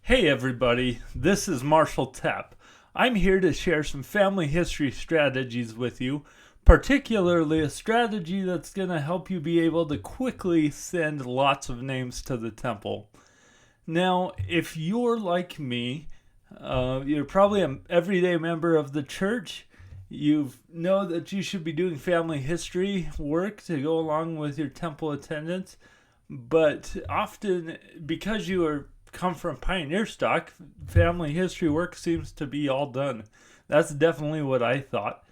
Hey everybody, this is Marshall Tapp. I'm here to share some family history strategies with you, particularly a strategy that's going to help you be able to quickly send lots of names to the temple. Now, if you're like me, you're probably an everyday member of the church. You know that you should be doing family history work to go along with your temple attendance, but often because you are come from pioneer stock, family history work seems to be all done. That's definitely what I thought.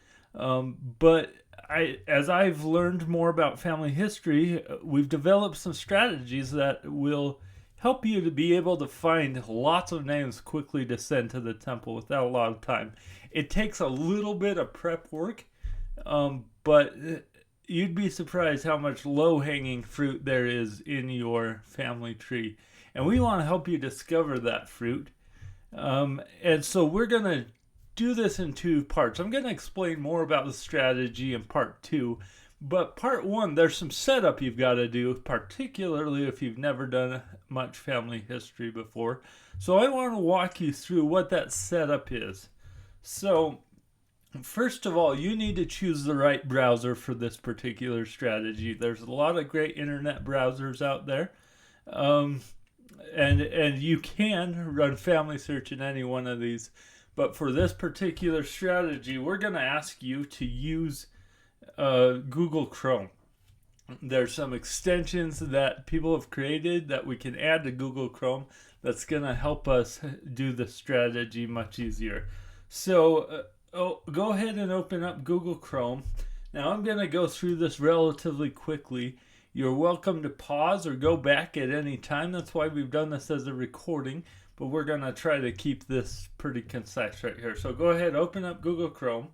As I've learned more about family history, we've developed some strategies that will help you to be able to find lots of names quickly to send to the temple without a lot of time. It takes a little bit of prep work, but you'd be surprised how much low-hanging fruit there is in your family tree. And we want to help you discover that fruit. And so we're going to do this in two parts. I'm going to explain more about the strategy in part 2. But part 1, there's some setup you've got to do, particularly if you've never done much family history before. So I want to walk you through what that setup is. So first of all, you need to choose the right browser for this particular strategy. There's a lot of great internet browsers out there. And you can run family search in any one of these, but for this particular strategy, we're going to ask you to use Google Chrome. There's some extensions that people have created that we can add to Google Chrome that's going to help us do the strategy much easier. So go ahead and open up Google Chrome. Now I'm going to go through this relatively quickly. You're welcome to pause or go back at any time. That's why we've done this as a recording, but we're going to try to keep this pretty concise right here. So go ahead, open up Google Chrome,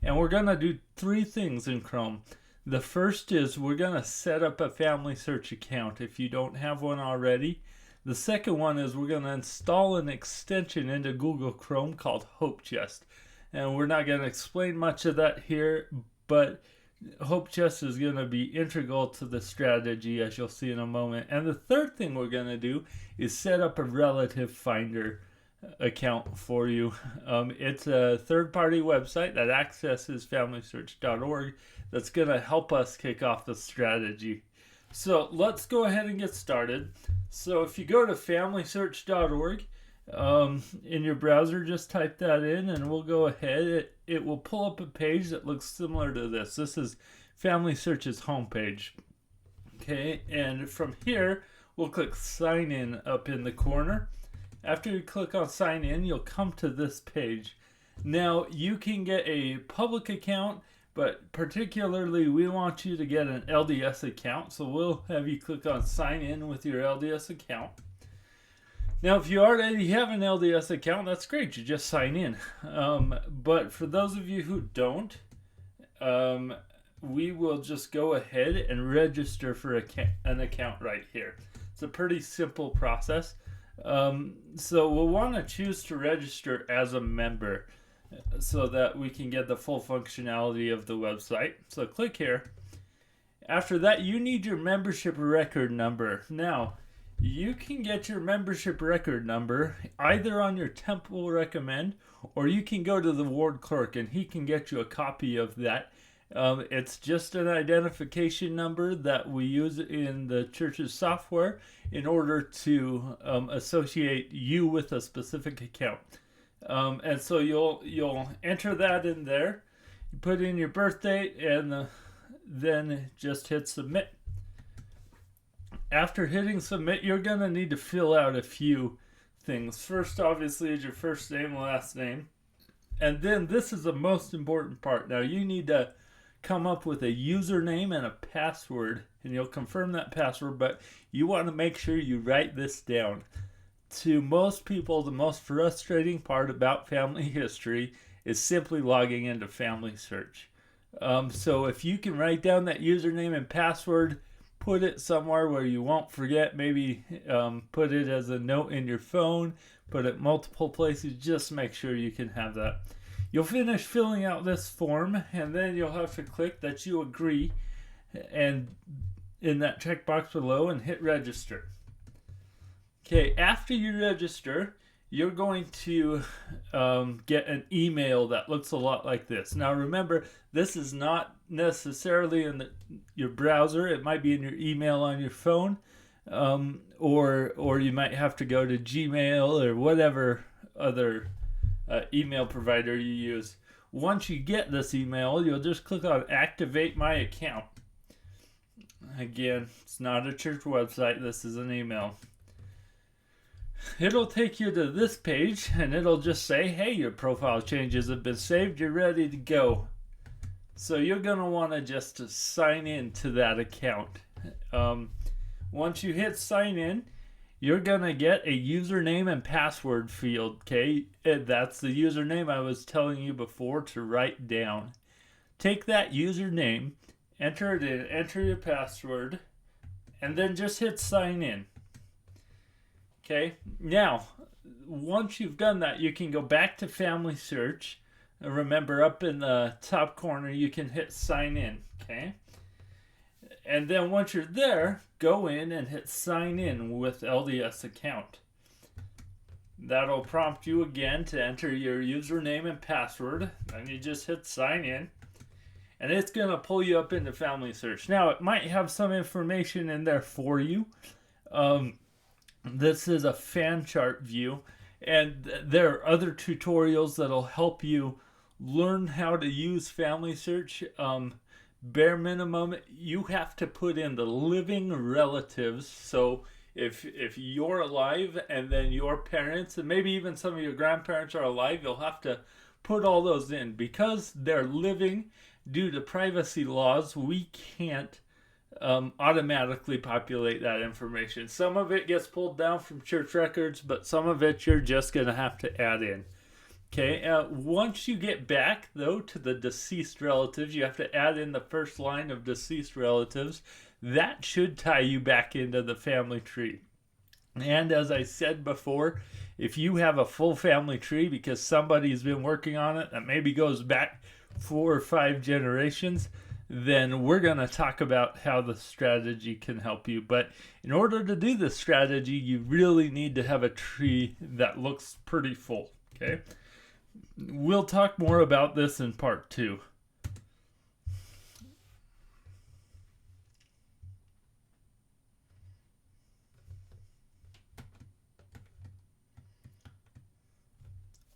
and we're going to do 3 things in Chrome. The first is we're going to set up a family search account if you don't have one already. The second one is we're going to install an extension into Google Chrome called Hope Chest. And we're not going to explain much of that here, but Hope Chest is going to be integral to the strategy, as you'll see in a moment. And the third thing we're going to do is set up a relative finder account for you. It's a third-party website that accesses familysearch.org that's going to help us kick off the strategy. So let's go ahead and get started. So if you go to familysearch.org, in your browser, just type that in and we'll go ahead. It will pull up a page that looks similar to this. This is Family Search's homepage. Okay, and from here, we'll click Sign In up in the corner. After you click on Sign In, you'll come to this page. Now, you can get a public account, but particularly we want you to get an LDS account. So we'll have you click on Sign In with your LDS account. Now, if you already have an LDS account, that's great. You just sign in. But for those of you who don't, we will just go ahead and register for an account right here. It's a pretty simple process. So we'll want to choose to register as a member so that we can get the full functionality of the website. So click here. After that, you need your membership record number. Now, you can get your membership record number either on your temple recommend, or you can go to the ward clerk and he can get you a copy of that. It's just an identification number that we use in the church's software in order to associate you with a specific account. And so you'll enter that in there, you put in your birth date, and then just hit submit. After hitting submit, you're going to need to fill out a few things. First, obviously, is your first name, last name. And then this is the most important part. Now, you need to come up with a username and a password, and you'll confirm that password, but you want to make sure you write this down. To most people, the most frustrating part about family history is simply logging into Family Search. So if you can write down that username and password, put it somewhere where you won't forget. Maybe put it as a note in your phone, put it multiple places. Just make sure you can have that. You'll finish filling out this form, and then you'll have to click that you agree and in that checkbox below and hit register. Okay, after you register, you're going to get an email that looks a lot like this. Now remember, this is not necessarily in your browser. It might be in your email on your phone, or you might have to go to Gmail or whatever other email provider you use. Once you get this email, you'll just click on Activate My Account. Again, it's not a church website. This is an email. It'll take you to this page, and it'll just say, hey, your profile changes have been saved. You're ready to go. So you're going to want to just sign in to that account. Once you hit sign in, you're going to get a username and password field, okay? That's the username I was telling you before to write down. Take that username, enter it in, enter your password, and then just hit sign in. Okay, now, once you've done that, you can go back to Family Search. Remember, up in the top corner, you can hit sign in, okay? And then once you're there, go in and hit sign in with LDS account. That'll prompt you again to enter your username and password. Then you just hit sign in. And it's going to pull you up into Family Search. Now, it might have some information in there for you. This is a fan chart view, and there are other tutorials that'll help you learn how to use Family Search. Bare minimum, you have to put in the living relatives. So if you're alive and then your parents and maybe even some of your grandparents are alive, you'll have to put all those in. Because they're living, due to privacy laws, we can't automatically populate that information. Some of it gets pulled down from church records, but some of it you're just going to have to add in. Okay, once you get back, though, to the deceased relatives, you have to add in the first line of deceased relatives. That should tie you back into the family tree. And as I said before, if you have a full family tree because somebody's been working on it that maybe goes back 4 or 5 generations, then we're going to talk about how the strategy can help you. But in order to do this strategy, you really need to have a tree that looks pretty full, okay? We'll talk more about this in part 2.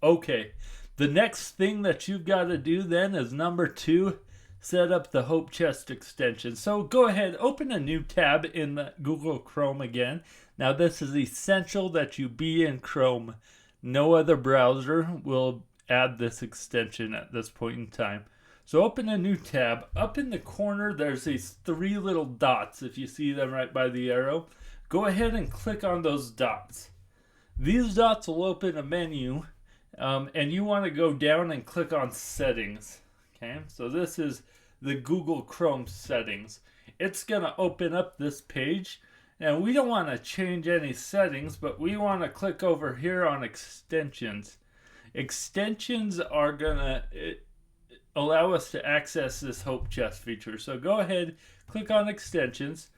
Okay, the next thing that you've got to do then is number 2, set up the Hope Chest extension. So go ahead, open a new tab in the Google Chrome again. Now this is essential that you be in Chrome. No other browser will add this extension at this point in time. So open a new tab. Up in the corner there's these 3 little dots, if you see them right by the arrow. Go ahead and click on those dots. These dots will open a menu, and you want to go down and click on Settings. Okay, so this is the Google Chrome settings. It's going to open up this page, and we don't want to change any settings, but we want to click over here on extensions. Extensions are going to allow us to access this Hope Chest feature. So go ahead, click on extensions.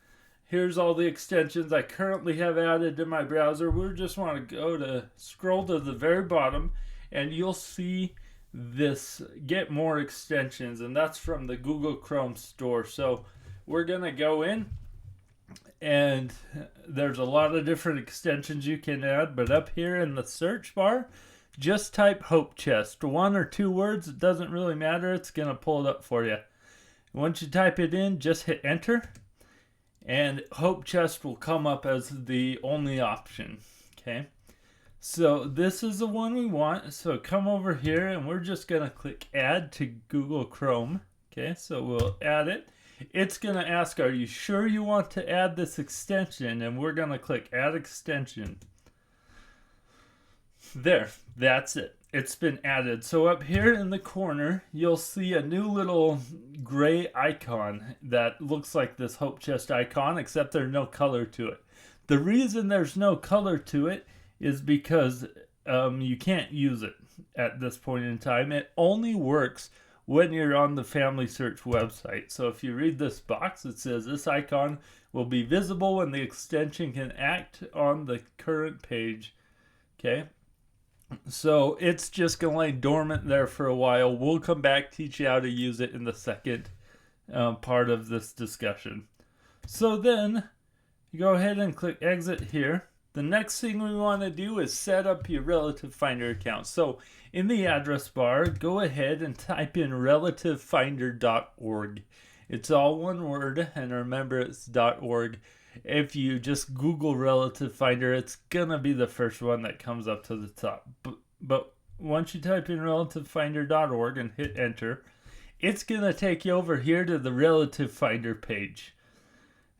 Here's all the extensions I currently have added to my browser. We just want to scroll to the very bottom, and you'll see this get more extensions, and that's from the Google Chrome store. So we're gonna go in, and there's a lot of different extensions you can add, but up here in the search bar, just type Hope Chest, 1 or 2 words, it doesn't really matter, it's gonna pull it up for you. Once you type it in, just hit enter, and Hope Chest will come up as the only option. Okay, so this is the one we want. So come over here, and we're just going to click add to Google Chrome. Okay, so we'll add it. It's going to ask, are you sure you want to add this extension? And we're going to click add extension. There, that's it. It's been added. So up here in the corner, you'll see a new little gray icon that looks like this Hope Chest icon, except there's no color to it. The reason there's no color to it is because you can't use it at this point in time. It only works when you're on the Family Search website. So if you read this box, it says this icon will be visible when the extension can act on the current page. Okay. So it's just going to lay dormant there for a while. We'll come back, teach you how to use it in the second part of this discussion. So then you go ahead and click exit here. The next thing we want to do is set up your Relative Finder account. So in the address bar, go ahead and type in relativefinder.org. It's all one word, and remember it's .org. If you just Google Relative Finder, it's gonna be the first one that comes up to the top. But once you type in relativefinder.org and hit enter, it's gonna take you over here to the Relative Finder page.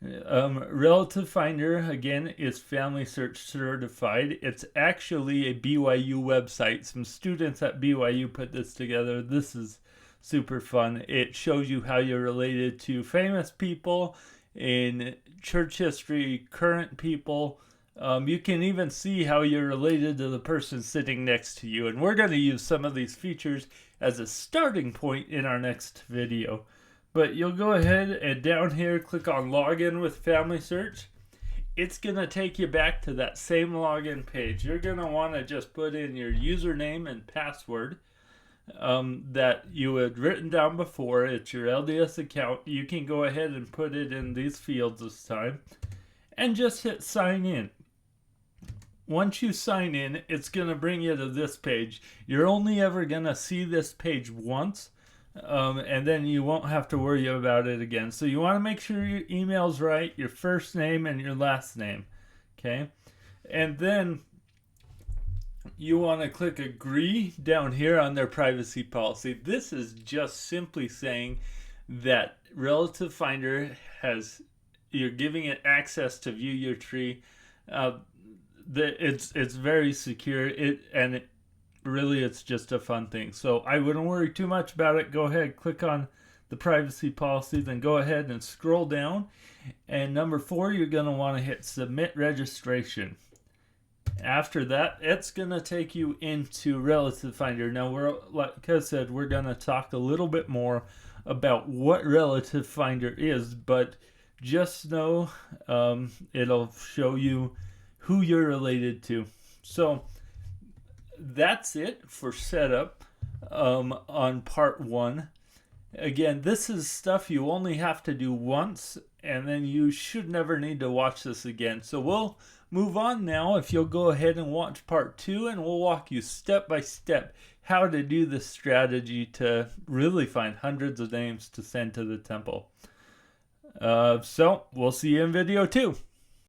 Relative Finder, again, is Family Search certified. It's actually a BYU website. Some students at BYU put this together. This is super fun. It shows you how you're related to famous people in church history, current people. You can even see how you're related to the person sitting next to you. And we're going to use some of these features as a starting point in our next video. But you'll go ahead and down here click on Login with Family Search. It's going to take you back to that same login page. You're going to want to just put in your username and password that you had written down before. It's your LDS account. You can go ahead and put it in these fields this time and just hit sign in. Once you sign in, it's going to bring you to this page. You're only ever going to see this page once. And then you won't have to worry about it again. So you want to make sure your email's right, your first name and your last name. Okay. And then you want to click agree down here on their privacy policy. This is just simply saying that Relative Finder you're giving it access to view your tree. It's very secure. Really, it's just a fun thing. So I wouldn't worry too much about it. Go ahead, click on the privacy policy, then go ahead and scroll down. And number 4, you're going to want to hit submit registration. After that, it's going to take you into Relative Finder. Now, like I said, we're going to talk a little bit more about what Relative Finder is, but just know it'll show you who you're related to. So that's it for setup on part 1. Again, this is stuff you only have to do once, and then you should never need to watch this again. So we'll move on now. If you'll go ahead and watch part 2, and we'll walk you step by step how to do this strategy to really find hundreds of names to send to the temple. So we'll see you in video 2.